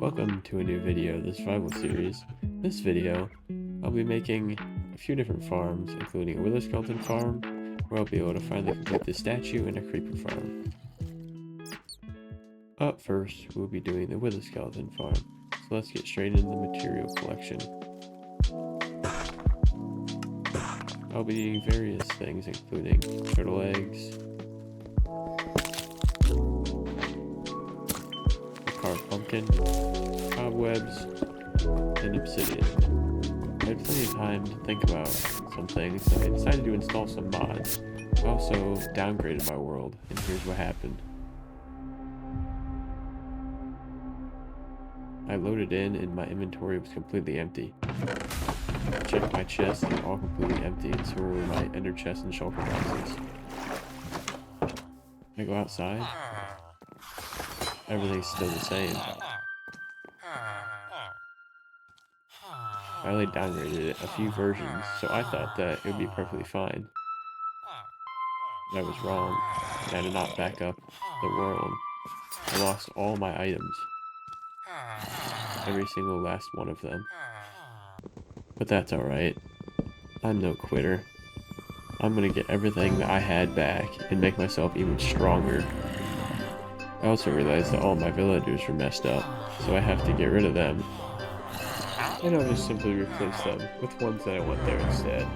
Welcome to a new video of the survival series. This video, I'll be making a few different farms, including a wither skeleton farm, where I'll be able to finally complete the statue, and a creeper farm. Up first, we'll be doing the wither skeleton farm, so let's get straight into the material collection. I'll be eating various things, including turtle eggs, carved pumpkin, cobwebs, and obsidian. I had plenty of time to think about some things, so I decided to install some mods. I also downgraded my world, and here's what happened. I loaded in and my inventory was completely empty. I checked my chest and all completely empty, and so were my ender chest and shulker boxes. I go outside. Everything's still the same. I only downgraded it a few versions, so I thought that it would be perfectly fine. I was wrong, and I did not back up the world. I lost all my items. Every single last one of them. But that's alright. I'm no quitter. I'm gonna get everything that I had back and make myself even stronger. I also realized that all my villagers were messed up, so I have to get rid of them. And I'll just simply replace them with ones that I want there instead.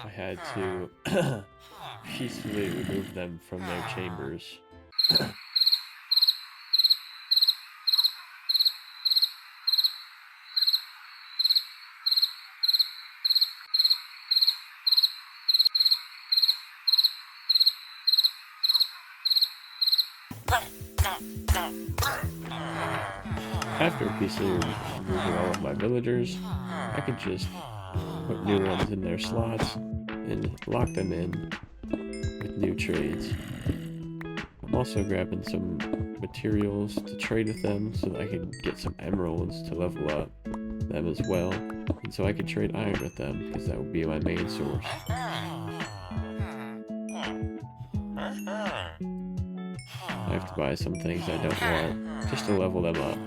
I had to peacefully remove them from their chambers. After peacefully removing all of my villagers, I could just put new ones in their slots and lock them in with new trades. I'm also grabbing some materials to trade with them so that I can get some emeralds to level up them as well, and so I could trade iron with them because that would be my main source. I have to buy some things I don't want just to level them up.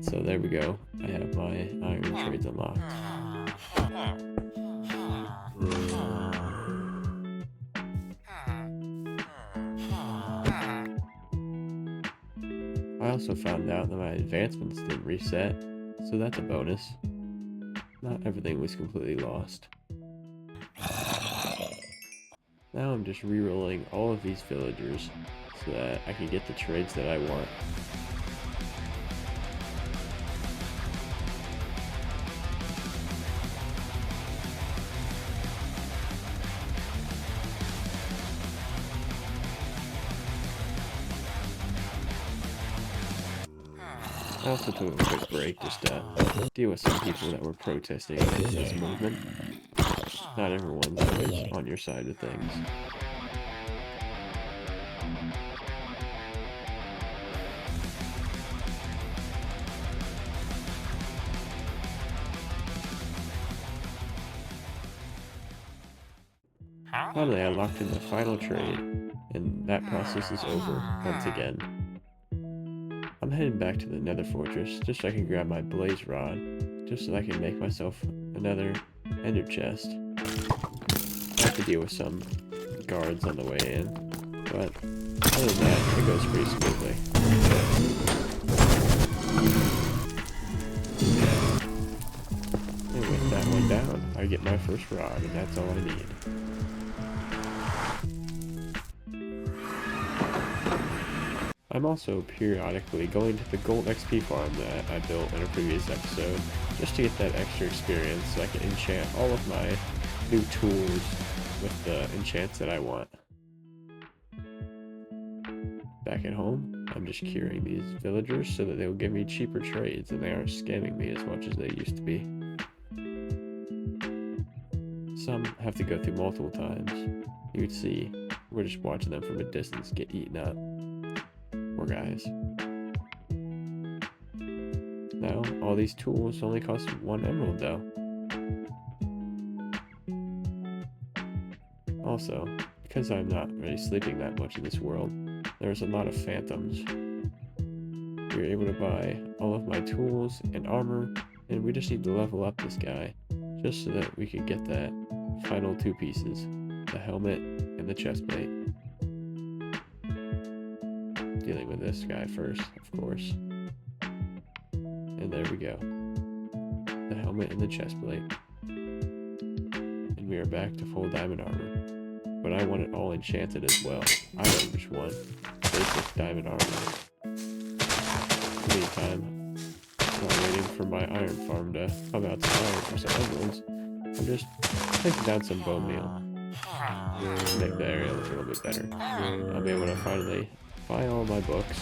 So there we go. I have my iron trades unlocked. I also found out that my advancements didn't reset, so that's a bonus. Not everything was completely lost. Now I'm just rerolling all of these villagers so that I can get the trades that I want. I also took a quick break just to deal with some people that were protesting against this movement. Not everyone's always on your side of things. Finally, I locked in the final trade, and that process is over once again. I'm heading back to the Nether Fortress just so I can grab my blaze rod, just so I can make myself another ender chest. I have to deal with some guards on the way in, but other than that, it goes pretty smoothly. And with that one down, I get my first rod, and that's all I need. I'm also periodically going to the gold XP farm that I built in a previous episode, just to get that extra experience so I can enchant all of my new tools with the enchants that I want. Back at home, I'm just curing these villagers so that they will give me cheaper trades and they aren't scamming me as much as they used to be. Some have to go through multiple times. You can see, we're just watching them from a distance get eaten up. Poor guys. Now, all these tools only cost 1 emerald though. Also, because I'm not really sleeping that much in this world, there's a lot of phantoms. We were able to buy all of my tools and armor, and we just need to level up this guy, just so that we could get that final 2 pieces, the helmet and the chest plate. Dealing with this guy first, of course. And there we go. The helmet and the chest plate. And we are back to full diamond armor. But I want it all enchanted as well. I don't just want basic diamond armor. Meantime, while waiting for my iron farm to come out to iron for some emeralds, I'm just taking down some bone meal. To make the area look a little bit better. I'll be able to finally buy all my books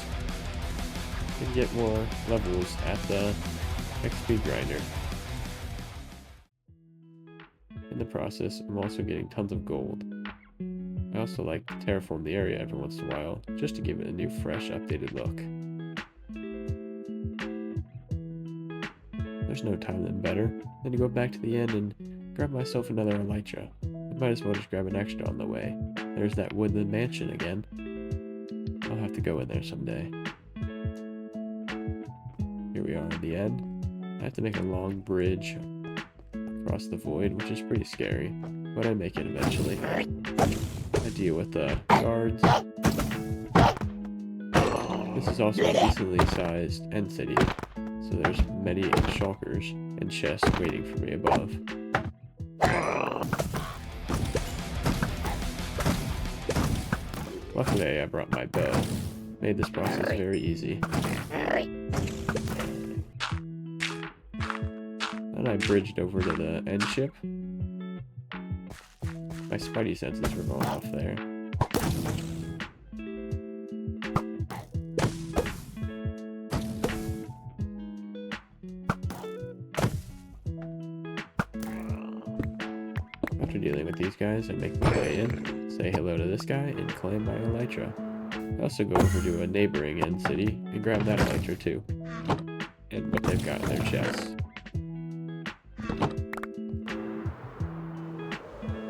and get more levels at the XP grinder. In the process, I'm also getting tons of gold. I also like to terraform the area every once in a while, just to give it a new, fresh, updated look. There's no time then better than to go back to the inn and grab myself another elytra. I might as well just grab an extra on the way. There's that woodland mansion again. I'll have to go in there someday. Here we are at the end. I have to make a long bridge across the void, which is pretty scary, but I make it eventually. I deal with the guards. This is also a decently sized end city, so there's many shulkers and chests waiting for me above. Luckily, I brought my bow. Made this process very easy. Then I bridged over to the end ship. My spidey senses were going off there. After dealing with these guys, I make my way in, say hello to this guy, and claim my elytra. I also go over to a neighboring end city and grab that elytra too, and what they've got in their chests.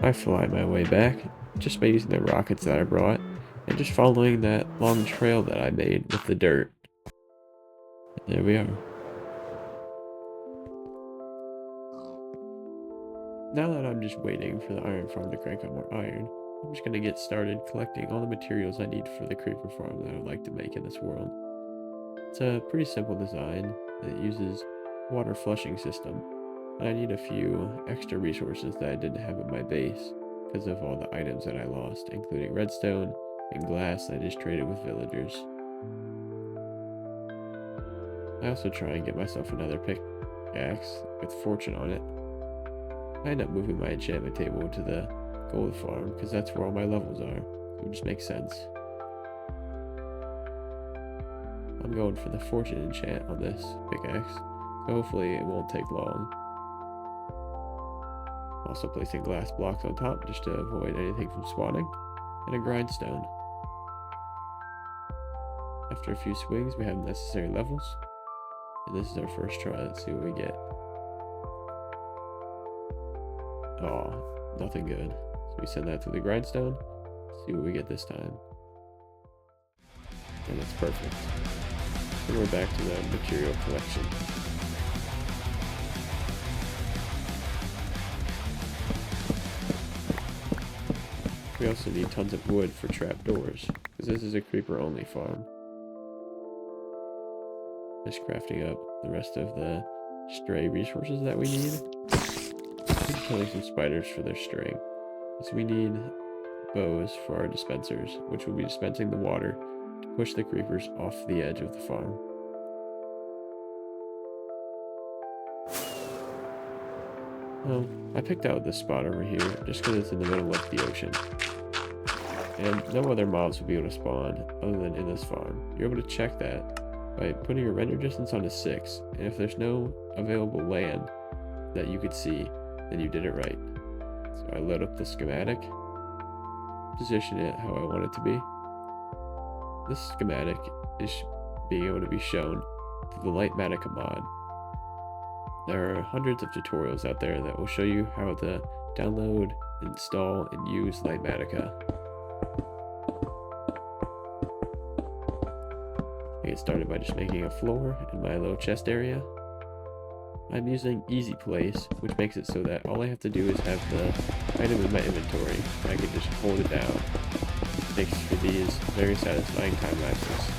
I fly my way back, just by using the rockets that I brought, and just following that long trail that I made with the dirt. And there we are. Now that I'm just waiting for the iron farm to crank out more iron, I'm just going to get started collecting all the materials I need for the creeper farm that I'd like to make in this world. It's a pretty simple design that uses a water flushing system, but I need a few extra resources that I didn't have in my base because of all the items that I lost, including redstone and glass that I just traded with villagers. I also try and get myself another pickaxe with fortune on it. I end up moving my enchantment table to the gold farm because that's where all my levels are. It just makes sense. I'm going for the fortune enchant on this pickaxe, so hopefully it won't take long. Also placing glass blocks on top just to avoid anything from spawning, and a grindstone. After a few swings, we have the necessary levels, and this is our first try. Let's see what we get. Oh, nothing good. So we send that to the grindstone, see what we get this time. And it's perfect. And we're back to the material collection. We also need tons of wood for trapdoors, because this is a creeper only farm. Just crafting up the rest of the stray resources that we need. And killing some spiders for their string. So we need bows for our dispensers, which will be dispensing the water to push the creepers off the edge of the farm. Well, I picked out this spot over here just because it's in the middle of the ocean. And no other mobs will be able to spawn other than in this farm. You're able to check that by putting your render distance onto 6. And if there's no available land that you could see, then you did it right. So I load up the schematic, position it how I want it to be. This schematic is being able to be shown through the Lightmatica mod. There are hundreds of tutorials out there that will show you how to download, install, and use Lightmatica. I get started by just making a floor in my little chest area. I'm using Easy Place, which makes it so that all I have to do is have the item in my inventory. I can just hold it down. It makes for these very satisfying time lapses.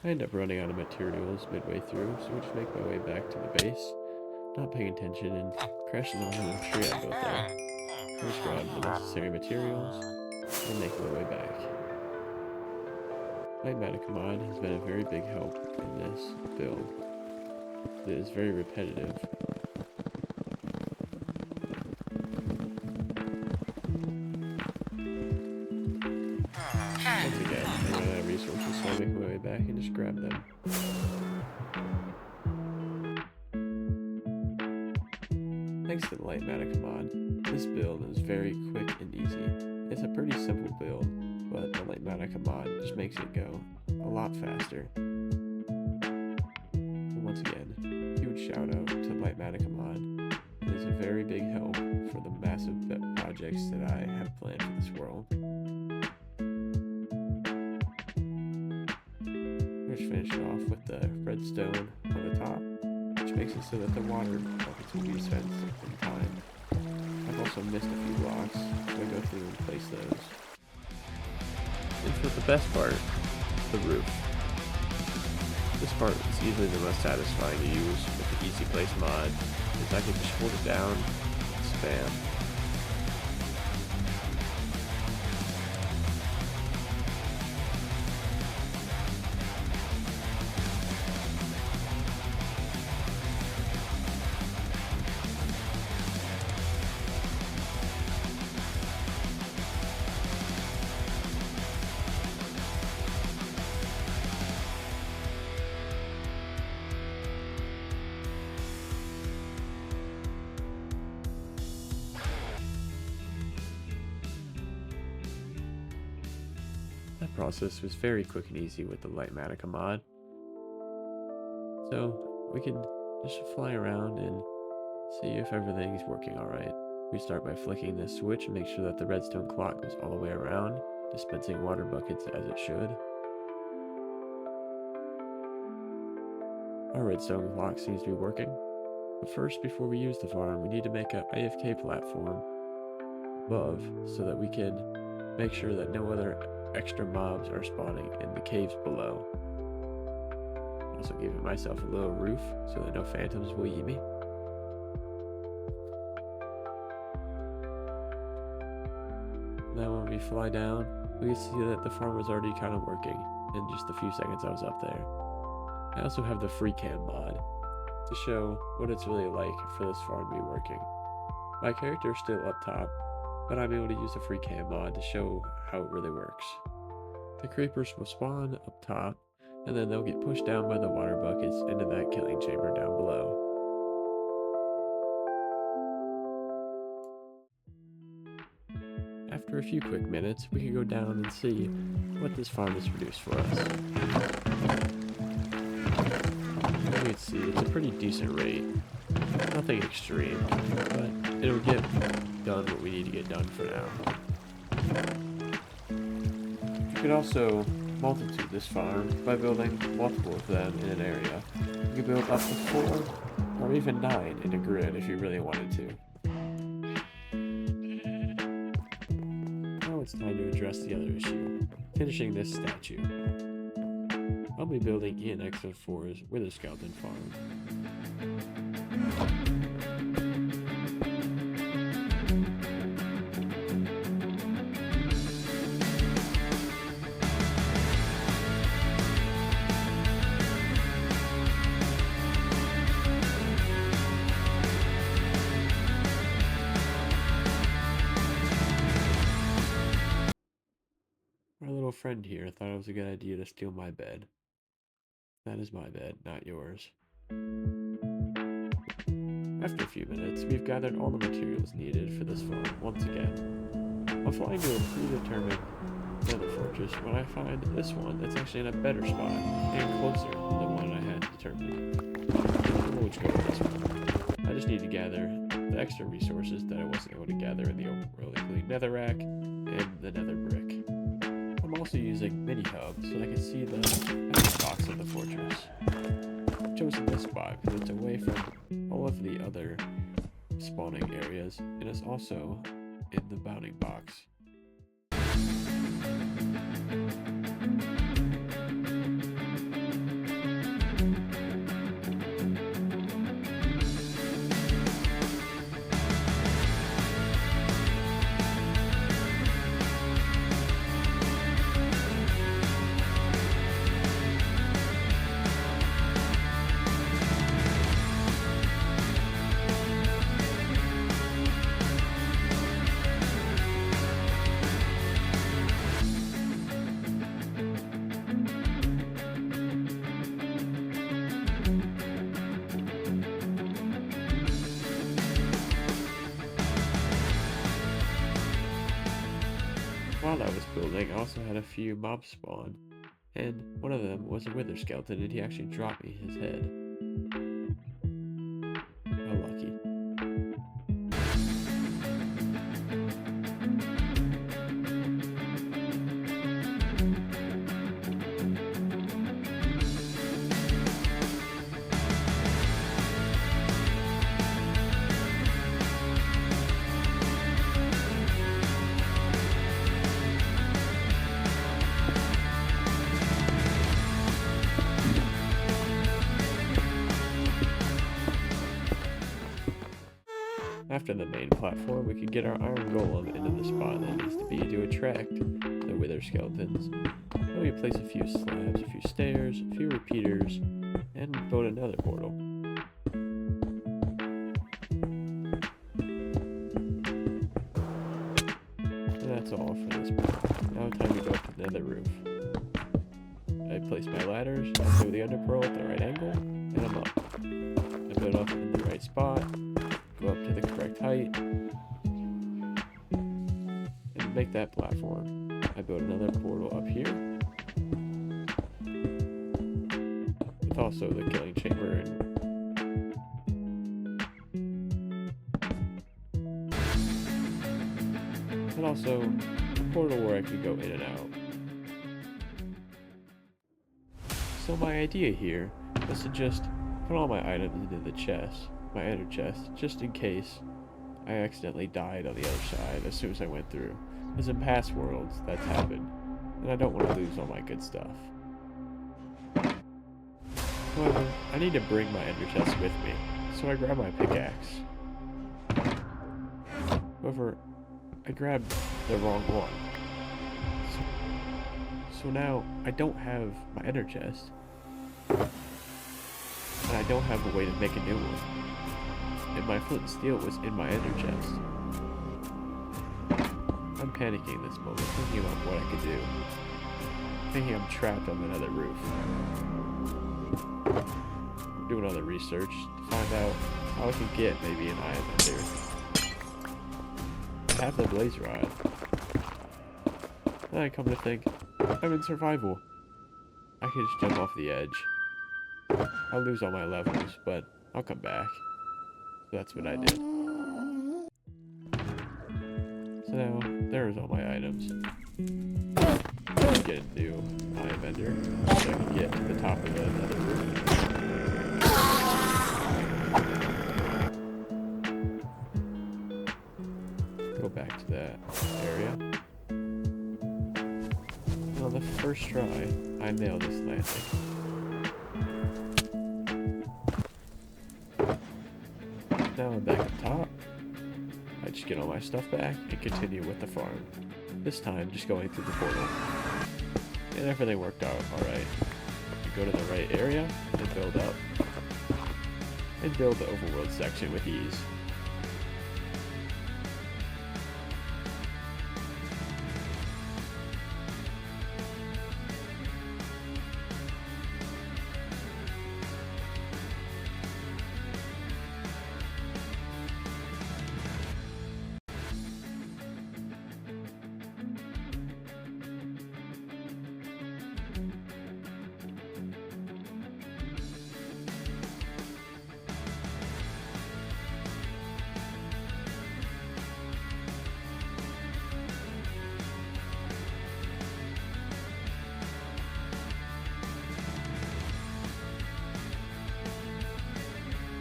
I end up running out of materials midway through, so I just make my way back to the base, not paying attention and crashing on the tree I built there. I just grab the necessary materials and make my way back. Light Matic mod has been a very big help in this build. It is very repetitive. Once again, I run out of resources, so I make my way back and just grab them. Thanks to the Light Matic mod, this build is very quick and easy. It's a pretty simple build, but the Light Matic mod just makes it go a lot faster. So once again, huge shout out to Light Matic mod. It is a very big help for the massive projects that I have planned for this world. Just finish it off with the redstone on the top, which makes it so that the water buckets will be spent in time. I've also missed a few blocks, so I go through and place those. And for the best part, the roof. This part is easily the most satisfying to use with the Easy Place mod, as I can just hold it down and spam. That process was very quick and easy with the Light Matic mod. So we can just fly around and see if everything's working alright. We start by flicking this switch and make sure that the redstone clock goes all the way around, dispensing water buckets as it should. Our redstone clock seems to be working. But first, before we use the farm, we need to make an AFK platform above so that we can make sure that no other extra mobs are spawning in the caves below. Also giving myself a little roof so that no phantoms will eat me. Now when we fly down, we can see that the farm was already kind of working in just the few seconds I was up there. I also have the free cam mod to show what it's really like for this farm to be working. My character is still up top, but I'm able to use the free cam mod to show how it really works. The creepers will spawn up top, and then they'll get pushed down by the water buckets into that killing chamber down below. After a few quick minutes, we can go down and see what this farm has produced for us. As you can see, it's a pretty decent rate. Nothing extreme, but it'll get done what we need to get done for now. You could also multitude this farm by building multiple of them in an area. You could build up to 4 or even 9 in a grid if you really wanted to. Now it's time to address the other issue, finishing this statue. I'll be building Ep4's Wither Skeleton farm. My little friend here thought it was a good idea to steal my bed. That is my bed, not yours. After a few minutes, we've gathered all the materials needed for this farm once again. I'm flying to a predetermined nether fortress when I find this one that's actually in a better spot and closer than the one I had determined. We'll just go with this one. I just need to gather the extra resources that I wasn't able to gather in the overly netherrack and the nether brick. I'm also using mini hub so I can see the box of the fortress. I've chosen this spot because it's away from all of the other spawning areas and it's also in the bounding box. While I was building, I also had a few mobs spawn, and one of them was a wither skeleton, and he actually dropped me his head. How lucky. After the main platform, we could get our iron golem into the spot that it needs to be to attract the wither skeletons. Then we place a few slabs, a few stairs, a few repeaters, and build another portal. And that's all for this part. Now it's time to go up to the nether roof. I place my ladders, I throw the underpearl at the right angle, and I'm up. I build up in the right spot, go up to the correct height, and make that platform. I build another portal up here, with also the killing chamber and also a portal where I could go in and out. So my idea here was to just put all my items into the chest, my ender chest, just in case I accidentally died on the other side as soon as I went through. Because in past worlds, that's happened, and I don't want to lose all my good stuff. However, I need to bring my ender chest with me, so I grab my pickaxe. However, I grabbed the wrong one. So now, I don't have my ender chest, and I don't have a way to make a new one. And my flint and steel was in my ender chest. I'm panicking this moment, thinking about what I could do. Thinking I'm trapped on another roof. Doing other research to find out how I could get maybe an iron ender. I have the blaze rod. Then I come to think, I'm in survival. I could just jump off the edge. I'll lose all my levels, but I'll come back. So that's what I did. So now, there's all my items. Get a new iron bender so I can get to the top of another roof. Go back to that area. On the first try, I nailed this landing. Now I'm back up top. I just get all my stuff back and continue with the farm. This time, just going through the portal. And everything worked out alright. Go to the right area and build up. And build the overworld section with ease.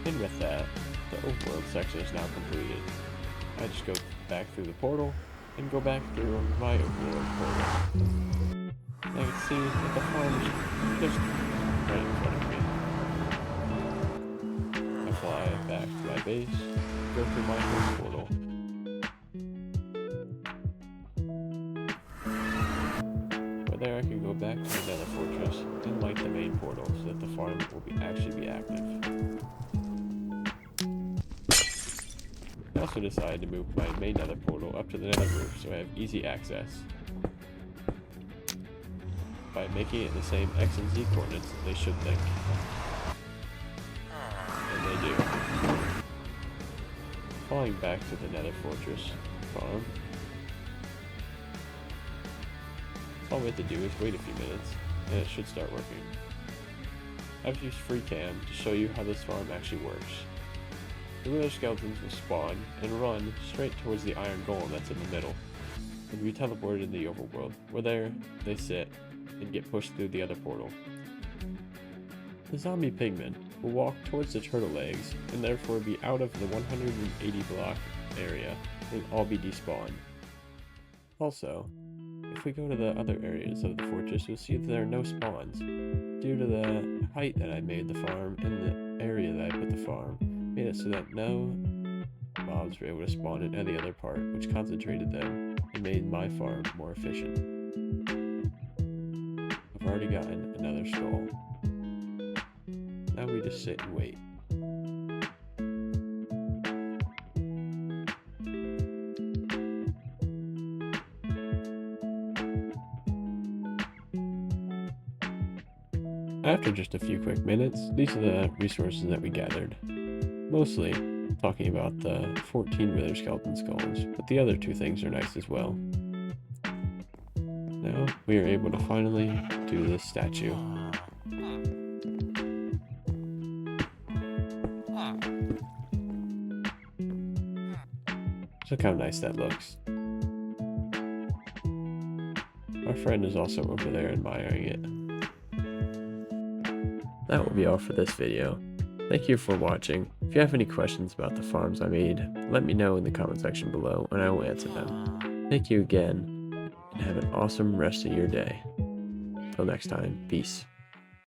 And with that, the overworld section is now completed. I just go back through the portal and go back through my overworld portal. And I can see that the farm is just right in front of me. I fly back to my base, go through my home portal. From there I can go back to the Nether Fortress and light the main portal so that the farm will actually be active. I also decided to move my main nether portal up to the nether roof so I have easy access. By making it the same X and Z coordinates, they should think. And they do. Falling back to the nether fortress farm. All we have to do is wait a few minutes, and it should start working. I've used FreeCam to show you how this farm actually works. The wither skeletons will spawn and run straight towards the iron golem that's in the middle, and be teleported in the overworld, where there they sit and get pushed through the other portal. The zombie pigmen will walk towards the turtle eggs and therefore be out of the 180 block area and all be despawned. Also, if we go to the other areas of the fortress, you'll see that there are no spawns, due to the height that I made the farm and the area that I put the farm. Made it so that no mobs were able to spawn in any other part, which concentrated them and made my farm more efficient. I've already gotten another skull. Now we just sit and wait. After just a few quick minutes, these are the resources that we gathered. Mostly talking about the 14 wither skeleton skulls, but the other two things are nice as well. Now we are able to finally do this statue. Look how nice that looks. Our friend is also over there admiring it. That will be all for this video. Thank you for watching. If you have any questions about the farms I made, let me know in the comment section below and I will answer them. Thank you again, and have an awesome rest of your day. Till next time, peace.